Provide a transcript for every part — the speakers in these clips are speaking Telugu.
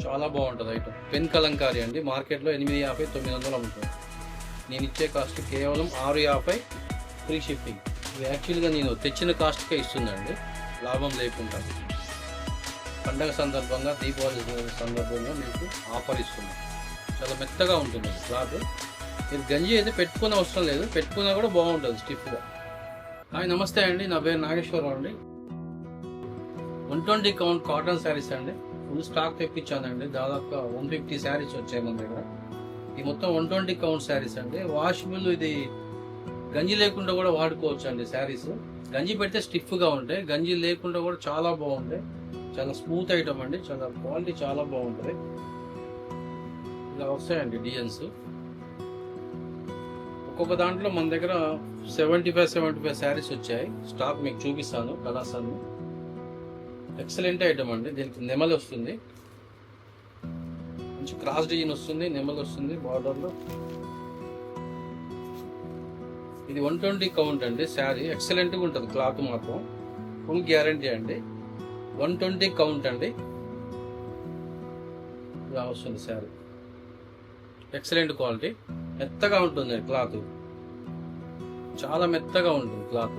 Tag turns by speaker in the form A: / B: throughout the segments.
A: చాలా బాగుంటుంది ఐటమ్. పెన్ కలంకారీ అండి, మార్కెట్లో 850 900 అమ్ముతుంది. నేను ఇచ్చే కాస్ట్ కేవలం 650 ఫ్రీ షిప్పింగ్. ఇది యాక్చువల్గా నేను తెచ్చిన కాస్ట్కే ఇస్తుందండి, లాభం లేకుండా. పండగ సందర్భంగా, దీపావళి సందర్భంగా మీకు ఆఫర్ ఇస్తున్నాను. చాలా మెత్తగా ఉంటుంది క్లాత్. మీరు గంజి అయితే పెట్టుకునే అవసరం లేదు, పెట్టుకున్నా కూడా బాగుంటుంది స్టిఫ్గా. హాయ్ నమస్తే అండి, నా పేరు నాగేశ్వరరావు అండి. 120 కౌంట్ కాటన్ శారీస్ అండి, ఫుల్ స్టాక్ తెప్పించానండి. దాదాపుగా 150 శారీస్ వచ్చాయి మన దగ్గర. ఈ మొత్తం 120 కౌంట్ శారీస్ అండి. వాషబుల్, ఇది గంజి లేకుండా కూడా వాడుకోవచ్చు అండి శారీస్. గంజి పెడితే స్టిఫ్గా ఉంటాయి, గంజి లేకుండా కూడా చాలా బాగుంటాయి. చాలా స్మూత్ ఐటమ్ అండి, చాలా క్వాలిటీ చాలా బాగుంటుంది. ఇలా వస్తాయండి డిజైన్స్. ఒక్కొక్క దాంట్లో మన దగ్గర 75 శారీస్ వచ్చాయి. స్టాక్ మీకు చూపిస్తాను, కలర్స్ అన్ని. ఎక్సలెంట్ ఐటమ్ అండి. దీనికి నెమలి వస్తుంది, మంచి క్రాస్ డిజైన్ వస్తుంది, నెమలి వస్తుంది బార్డర్లో. ఇది 120 కౌంట్ అండి శారీ. ఎక్సలెంట్గా ఉంటుంది క్లాత్ మాత్రం, ఫుల్ గ్యారంటీ అండి. 120 కౌంట్ అండి. ఇలా వస్తుంది శారీ, ఎక్సలెంట్ క్వాలిటీ. మెత్తగా ఉంటుంది క్లాత్, చాలా మెత్తగా ఉంటుంది క్లాత్.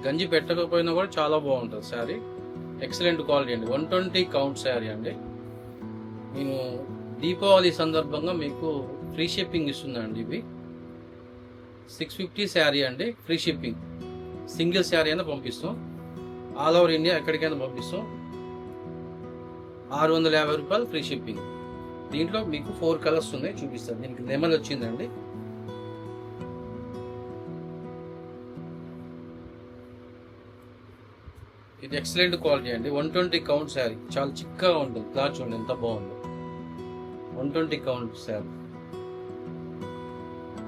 A: గంజి పెట్టకపోయినా కూడా చాలా బాగుంటుంది శారీ. ఎక్సలెంట్ క్వాలిటీ అండి. 120 కౌంట్ శారీ అండి. నేను దీపావళి సందర్భంగా మీకు ఫ్రీ షిప్పింగ్ ఇస్తున్నానండి. ఇవి 650 శారీ అండి, ఫ్రీ షిప్పింగ్. సింగిల్ శారీ అయినా పంపిస్తాం, ఆల్ ఓవర్ ఇండియా ఎక్కడికైనా పంపిస్తాం. 650 రూపాయలు ఫ్రీ షిప్పింగ్. దీంట్లో మీకు 4 కలర్స్ ఉన్నాయి, చూపిస్తాను. దీనికి నెమలి వచ్చిందండి. ఇది ఎక్సలెంట్ క్వాలిటీ అండి. 120 కౌంట్ శారీ, చాలా చిక్కగా ఉంటుంది క్లాత్. చూడండి ఎంత బాగుంది. 120 కౌంట్ శారీ,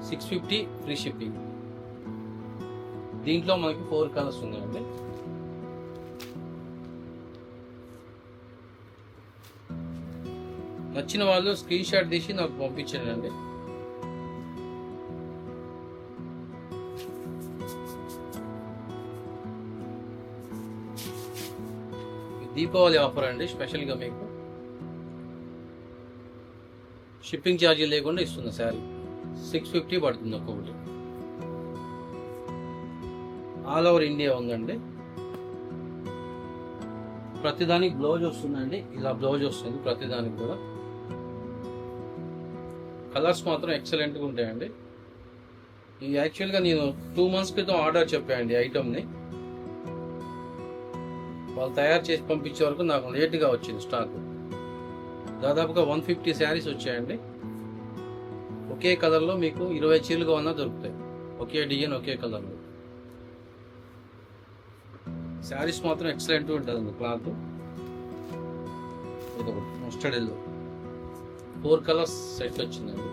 A: 650 ఫ్రీ షిప్పింగ్. దీంట్లో మనకి 4 కలర్స్ ఉన్నాయండి. నచ్చిన వాళ్ళు స్క్రీన్ షాట్ తీసి నాకు పంపించండి. దీపావళి ఆఫర్ అండి, స్పెషల్గా మీకు షిప్పింగ్ ఛార్జీ లేకుండా ఇస్తున్న శారీ. 650 పడుతుంది ఒక్కొక్కటి. ఆల్ ఓవర్ ఇండియా ఉందండి. ప్రతిదానికి బ్లౌజ్ వస్తుందండి, ఇలా బ్లౌజ్ వస్తుంది ప్రతిదానికి కూడా. కలర్స్ మాత్రం ఎక్సలెంట్గా ఉంటాయండి. ఇది యాక్చువల్గా నేను 2 months క్రితం ఆర్డర్ చెప్పానండి ఐటమ్ని. వాళ్ళు తయారు చేసి పంపించే వరకు నాకు లేట్గా వచ్చింది స్టాక్. దాదాపుగా 150 శారీస్ వచ్చాయండి. ఒకే కలర్లో మీకు 20 చీరలుగా ఉన్నా దొరుకుతాయి, ఒకే డిజైన్ ఒకే కలర్లో. శారీస్ మాత్రం ఎక్సలెంట్ ఉంటుంది cloth. Mustard yellow 4 colours set వచ్చిందండి.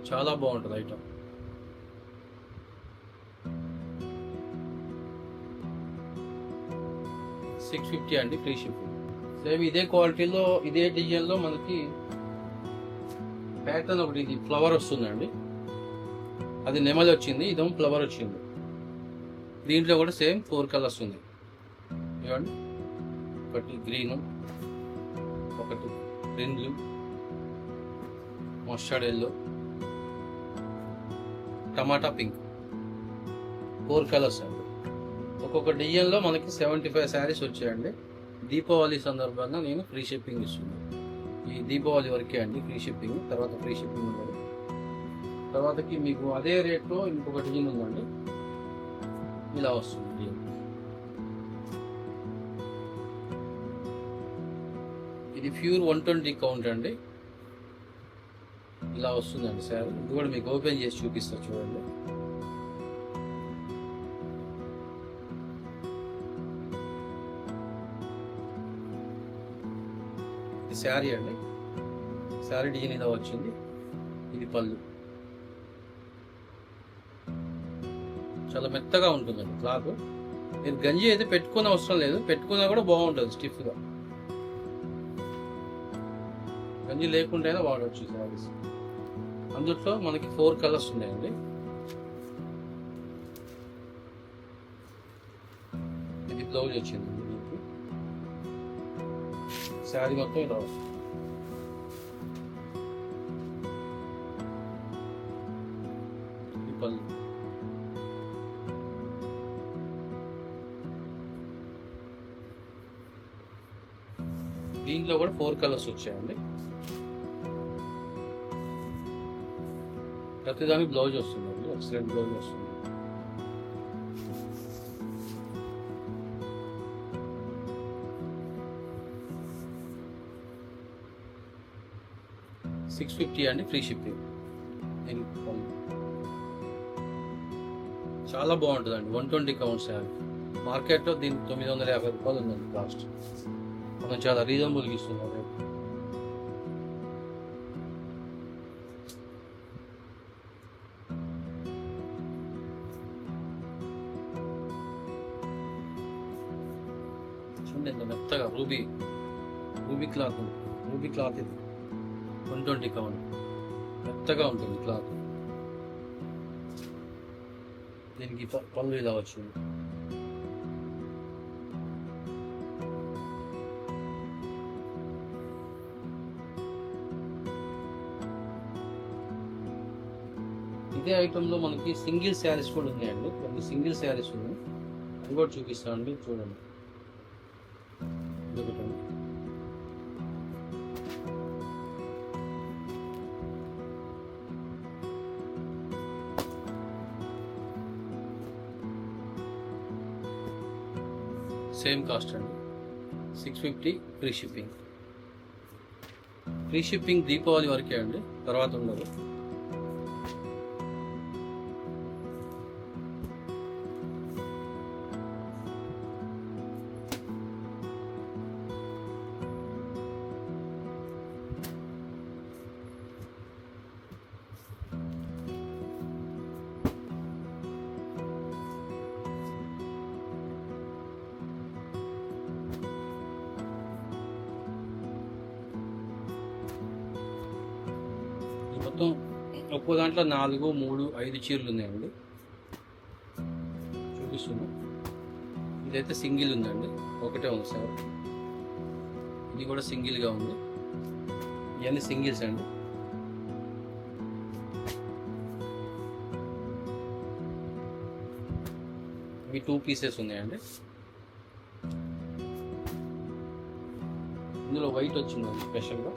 A: చాలా బాగుంటుంది ఐటమ్. $650 అండి, ఫ్రీ షిప్పింగ్. సేమ్ ఇదే క్వాలిటీలో, ఇదే డిజైన్లో మనకి ప్యాటర్న్ ఒకటి, ఇది ఫ్లవర్ వస్తుందండి. అది నెమలి వచ్చింది, ఇదేమో ఫ్లవర్ వచ్చింది. దీంట్లో కూడా సేమ్ 4 కలర్స్ ఉంది. ఇవ్వండి, ఒకటి గ్రీను, ఒకటి బ్లూ, మస్టర్డ్ ఎల్లో, టమాటా పింక్. 4 కలర్స్ అండి. ఒక్కొక్క డిజైన్లో మనకి 75 శారీస్ వచ్చాయండి. దీపావళి సందర్భంగా నేను ఫ్రీ షిప్పింగ్ ఇస్తున్నాను. ఈ దీపావళి వరకే అండి ఫ్రీ షిప్పింగ్, తర్వాత ఫ్రీ షిప్పింగ్ ఉండదు. తర్వాతకి మీకు అదే రేట్లో ఇంకొక డిజైన్ ఉందండి, ఇలా వస్తుంది డిజైన్. ఇది ప్యూర్ 120 కౌంట్ అండి. ఇలా వస్తుందండి శారీ. ఇది కూడా మీకు ఓపెన్ చేసి చూపిస్తా చూడండి. ఇది శారీ అండి, శారీ డిజైన్ ఇలా వచ్చింది. ఇది పళ్ళు, చాలా మెత్తగా ఉంటుందండి క్లాత్. మీరు గంజి అయితే పెట్టుకునే అవసరం లేదు, పెట్టుకున్నా కూడా బాగుంటుంది స్టిఫ్గా. గంజి లేకుండా అయినా వాడవచ్చు శారీస్. అందులో మనకి 4 కలర్స్ ఉన్నాయండి. బ్లౌజ్ వచ్చింది దీనికి. శారీ మొత్తం ఇలా వస్తుంది. పళ్ళు దీంట్లో కూడా 4 కలర్స్ వచ్చాయండి. ప్రతిదానికి బ్లౌజ్ వస్తుందండి, ఎక్సలెంట్ బ్లౌజ్ వస్తుంది. $650 అండి, ఫ్రీ షిప్పింగ్. చాలా బాగుంటుందండి. 120 కౌంట్ శారీ. మార్కెట్లో దీనికి $950 ఉందండి కాస్ట్. మనం చాలా రీజనబుల్గా ఇస్తున్నాం రేపు. చూడండి ఎంత మెత్తగా రూబీ క్లాత్ ఇది 120 కౌంట్. మెత్తగా ఉంటుంది క్లాత్. దీనికి పళ్ళు ఇలా వచ్చింది. ఇదే ఐటెంలో మనకి సింగిల్ శారీస్ కూడా ఉన్నాయండి. కొన్ని సింగిల్ శారీస్ ఉన్నాయి, అది కూడా చూపిస్తానండి. చూడండి, సేమ్ కాస్ట్ అండి, $650 free shipping. Free shipping Deepavali వరకే అండి, తర్వాత ఉండదు. మొత్తం ఒక్కో దాంట్లో 4, 3, 5 చీరలు ఉన్నాయండి. చూపిస్తున్నాం. ఇదైతే సింగిల్ ఉందండి, ఒకటే ఉంది సార్. ఇది కూడా సింగిల్గా ఉంది. ఇవన్నీ సింగిల్స్ అండి. ఇవి 2 పీసెస్ ఉన్నాయండి. ఇందులో వైట్ వచ్చిందండి స్పెషల్గా.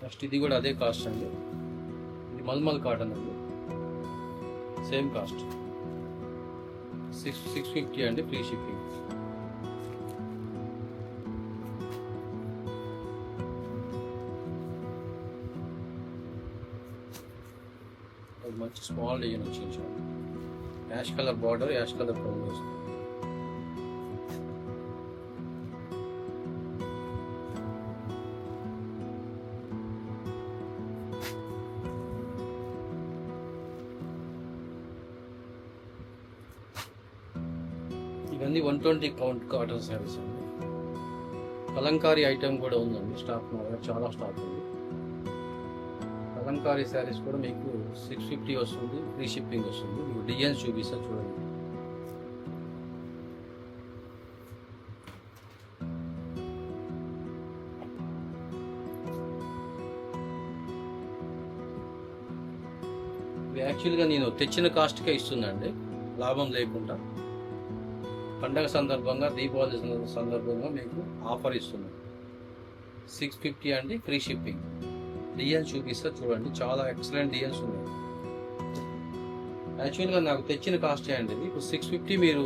A: నెక్స్ట్ ఇది కూడా అదే కాస్ట్ అండి. ఇది మల్మల్ కాటన్ అండి, సేమ్ కాస్ట్ $650 అండి, ఫ్రీ షిప్పింగ్. మంచి స్మాల్ డిజైన్ వచ్చింది చూడండి. Ash colour border, ash colour blouse వస్తుంది. ఇవన్నీ 120 కౌంట్ కాటన్ శారీస్ అండి. కలంకారీ ఐటమ్ కూడా ఉందండి స్టాక్, మా దగ్గర చాలా స్టాక్ ఉంది. కలంకారీ శారీస్ కూడా మీకు $650 వస్తుంది, ఫ్రీ షిప్పింగ్ వస్తుంది. మీకు డిజైన్స్ చూపిస్తా చూడండి. ఇవి యాక్చువల్గా నేను తెచ్చిన కాస్ట్కే ఇస్తుందండి, లాభం లేకుండా. పండగ సందర్భంగా, దీపావళి సందర్భంగా మీకు ఆఫర్ ఇస్తున్నాం. $650 అండి, ఫ్రీ షిప్పింగ్. డిజైన్స్ చూపిస్తా చూడండి, చాలా ఎక్సలెంట్ డిజైన్స్ ఉన్నాయి. యాక్చువల్గా నాకు తెచ్చిన కాస్ట్ అండి ఇది. ఇప్పుడు 650 మీరు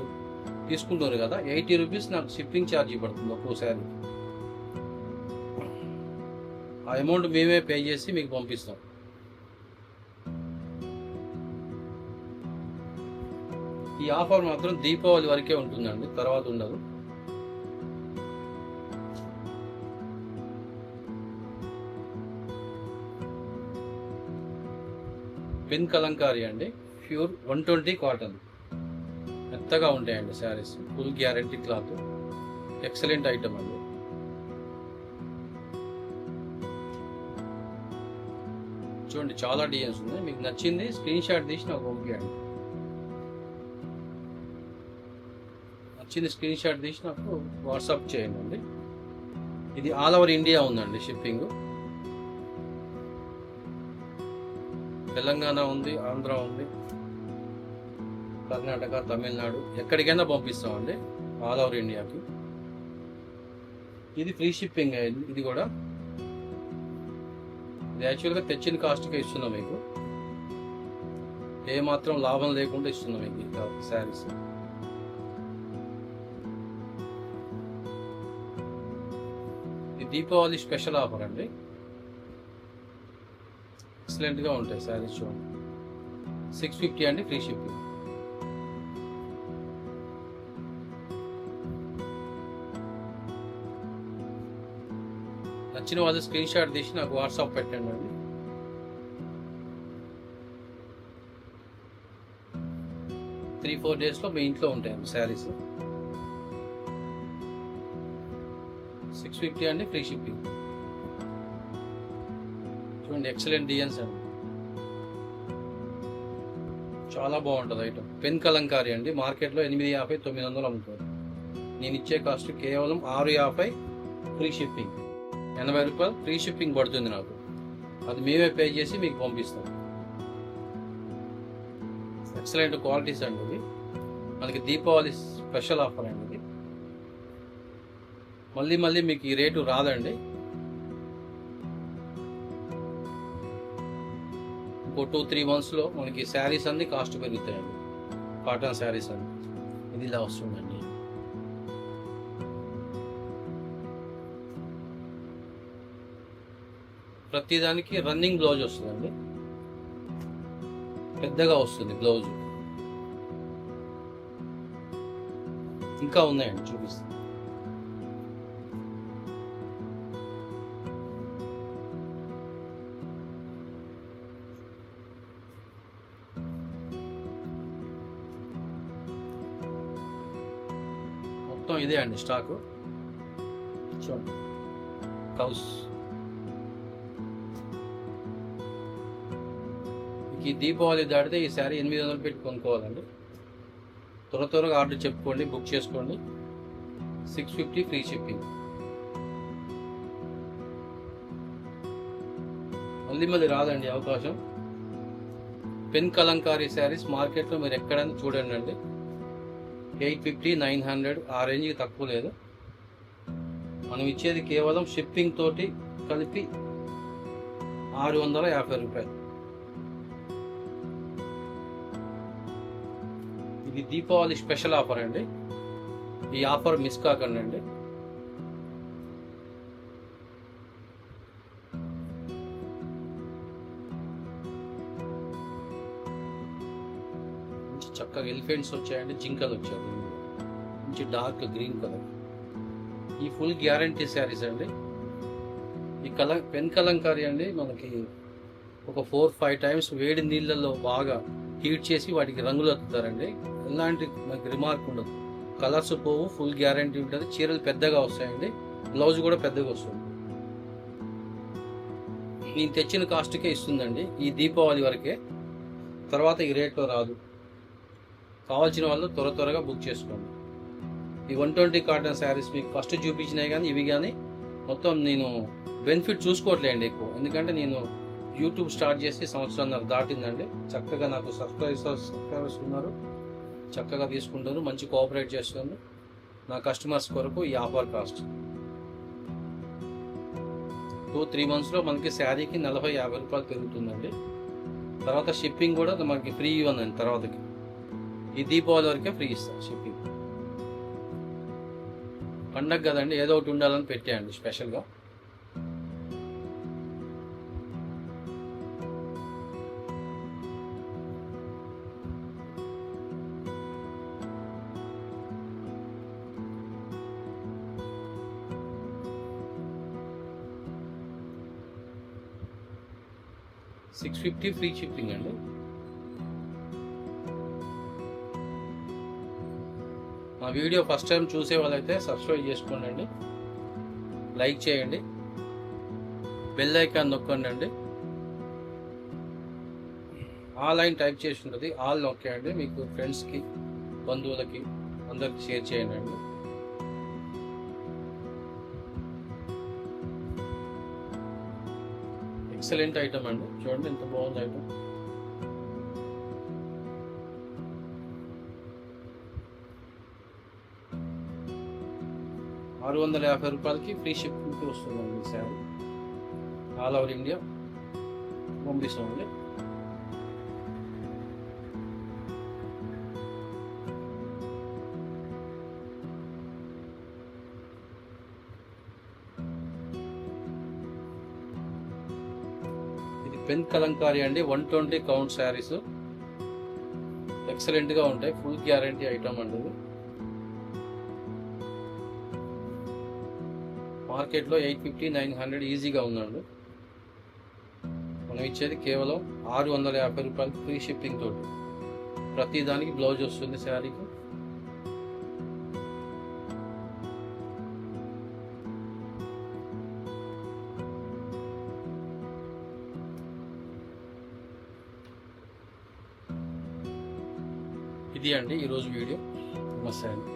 A: తీసుకుంటారు కదా, ₹80 నాకు షిప్పింగ్ ఛార్జీ పడుతుంది ఒక్కోసారి. ఆ అమౌంట్ మేమే పే చేసి మీకు పంపిస్తాం. ఈ ఆఫర్ మాత్రం దీపావళి వరకే ఉంటుందండి, తర్వాత ఉండదు. పిన్ కలంకారీ అండి, ప్యూర్ 120 కాటన్. మెత్తగా ఉంటాయండి saris, full guarantee cloth. Excellent item అండి. చూడండి చాలా డిజైన్స్ ఉన్నాయి. మీకు నచ్చింది స్క్రీన్ షాట్ తీసి నాకు పంపించండి. నచ్చింది స్క్రీన్ షాట్ తీసి నాకు వాట్సాప్ చేయండి. ఇది ఆల్ ఓవర్ ఇండియా ఉందండి షిప్పింగ్. తెలంగాణ ఉంది, ఆంధ్ర ఉంది, కర్ణాటక, తమిళనాడు, ఎక్కడికైనా పంపిస్తామండి ఆల్ ఓవర్ ఇండియాకి. ఇది ఫ్రీ షిప్పింగ్. ఇది కూడా ఇది యాక్చువల్గా తెచ్చిన కాస్ట్కే ఇస్తున్నాం మీకు. ఏ మాత్రం లాభం లేకుండా ఇస్తున్నాం మీకు శారీస్. ఇది దీపావళి స్పెషల్ ఆఫర్ అండి. ఎక్సలెంట్గా ఉంటాయి శారీస్ చూడండి. 650 అండి ఫ్రీ షిప్పింగ్. నచ్చిన వాళ్ళు స్క్రీన్ షాట్ తీసి నాకు వాట్సాప్ పెట్టండి అండి. త్రీ 4 డేస్లో మీ ఇంట్లో ఉంటాయండి శారీస్. 650 అండి ఫ్రీ షిప్పింగ్. చూడండి ఎక్సలెంట్ డిజైన్స్ అండి, చాలా బాగుంటుంది ఐటమ్. పెన్ కలంకారీ అండి. మార్కెట్లో 850 900 అమ్ముతారు. నేను ఇచ్చే కాస్ట్ కేవలం 650 ఫ్రీ షిప్పింగ్. 80 రూపాయలు ఫ్రీ షిప్పింగ్ పడుతుంది నాకు. అది మేమే పే చేసి మీకు పంపిస్తాం. ఎక్సలెంట్ క్వాలిటీస్ అండి. ఇది మనకి దీపావళి స్పెషల్ ఆఫర్ అండి. ఇది మళ్ళీ మళ్ళీ మీకు ఈ రేటు రాదండి. ఇంకో 2-3 మంత్స్లో మనకి శారీస్ అన్ని కాస్ట్ పెరుగుతాయండి. కాటన్ శారీస్ అన్ని ఇది ఇలా వస్తుందండి. ప్రతిదానికి రన్నింగ్ బ్లౌజ్ వస్తుందండి. పెద్దగా వస్తుంది బ్లౌజ్. ఇంకా ఉన్నాయండి, చూపిస్తాను. మొత్తం ఇదే అండి స్టాకు. చూడండి కౌస్. ఈ దీపావళి దాటితే ఈ శారీ 800 పెట్టి కొనుక్కోవాలండి. త్వరగా ఆర్డర్ చెప్పుకోండి, బుక్ చేసుకోండి. 650 ఫ్రీ షిప్పింగ్. మళ్ళీ రాదండి అవకాశం. పెన్ కలంకారీ శారీస్ మార్కెట్లో మీరు ఎక్కడైనా చూడండి అండి. 850 900 ఆ రేంజ్కి తక్కువ లేదు. మనం ఇచ్చేది కేవలం షిప్పింగ్ తోటి కలిపి 650 రూపాయలు. ఇది దీపావళి స్పెషల్ ఆఫర్ అండి. ఈ ఆఫర్ మిస్ కాకండి అండి. మంచి చక్కగా ఎలిఫెంట్స్ వచ్చాయండి, జింకలు వచ్చాయి, మంచి డార్క్ గ్రీన్ కలర్. ఈ ఫుల్ గ్యారంటీ శారీస్ అండి. ఈ పెన్ కలంకారీ అండి మనకి ఒక 4-5 టైమ్స్ వేడి నీళ్ళల్లో బాగా హీట్ చేసి వాటికి రంగులు అద్దుతారండి. ఎలాంటి మనకి రిమార్క్ ఉండదు. కలర్స్ పోవు, ఫుల్ గ్యారంటీ ఉంటుంది. చీరలు పెద్దగా వస్తాయండి, బ్లౌజ్ కూడా పెద్దగా వస్తుంది. నేను తెచ్చిన కాస్ట్కే ఇస్తుందండి ఈ దీపావళి వరకే. తర్వాత ఈ రేట్లో రాదు. కావాల్సిన వాళ్ళు త్వరగా బుక్ చేసుకోండి. ఈ 120 కాటన్ శారీస్ మీకు ఫస్ట్ చూపించినాయి కానీ ఇవి కానీ మొత్తం నేను బెనిఫిట్ చూసుకోవట్లేండి ఎక్కువ. ఎందుకంటే నేను యూట్యూబ్ స్టార్ట్ చేసి 1.5 సంవత్సరం దాటిందండి. చక్కగా నాకు సబ్స్క్రైబర్స్ ఉన్నారు, చక్కగా తీసుకుంటారు, మంచి కోఆపరేట్ చేస్తున్నారు. నా కస్టమర్స్ కొరకు ఈ ఆఫర్ కాస్ట్ 2-3 మంత్స్లో మనకి శారీకి 40-50 రూపాయలు పెరుగుతుందండి. తర్వాత షిప్పింగ్ కూడా మనకి ఫ్రీ ఇవ్వండి. తర్వాతకి ఈ దీపావళి వరకే ఫ్రీ ఇస్తాను షిప్పింగ్. పండగ కదండి, ఏదో ఒకటి ఉండాలని పెట్టేయండి స్పెషల్గా. $650 ఫ్రీ షిప్పింగ్ అండి. మా వీడియో ఫస్ట్ టైం చూసే వాళ్ళైతే సబ్స్క్రైబ్ చేసుకోండి, లైక్ చేయండి, బెల్ ఐకాన్ నొక్కండి అండి. ఆల్ అని టైప్ చేసి ఉంటుంది, ఆల్ నొక్కేయండి. మీకు ఫ్రెండ్స్కి, బంధువులకి అందరికి షేర్ చేయండి అండి. ఎక్సలెంట్ ఐటమ్ అండి, చూడండి ఎంత బాగుంది ఐటమ్. ₹650 ఫ్రీ షిప్పింగ్కి వస్తుందండి ఈ శారీ. ఆల్ ఓవర్ ఇండియా పంపిస్తామండి. ఇది పెన్ కలంకారీ అండి, 120 కౌంట్ శారీస్. ఎక్సలెంట్ గా ఉంటాయి, ఫుల్ గ్యారంటీ ఐటమ్ అండి ఇది. మార్కెట్లో 850, 900 ఈజీగా ఉందండి. మనం ఇచ్చేది కేవలం ₹650 ఫ్రీ షిప్పింగ్ తోటి. ప్రతి దానికి బ్లౌజ్ వస్తుంది శారీకి. ఇది అండి ఈరోజు వీడియో. నమస్తే అండి.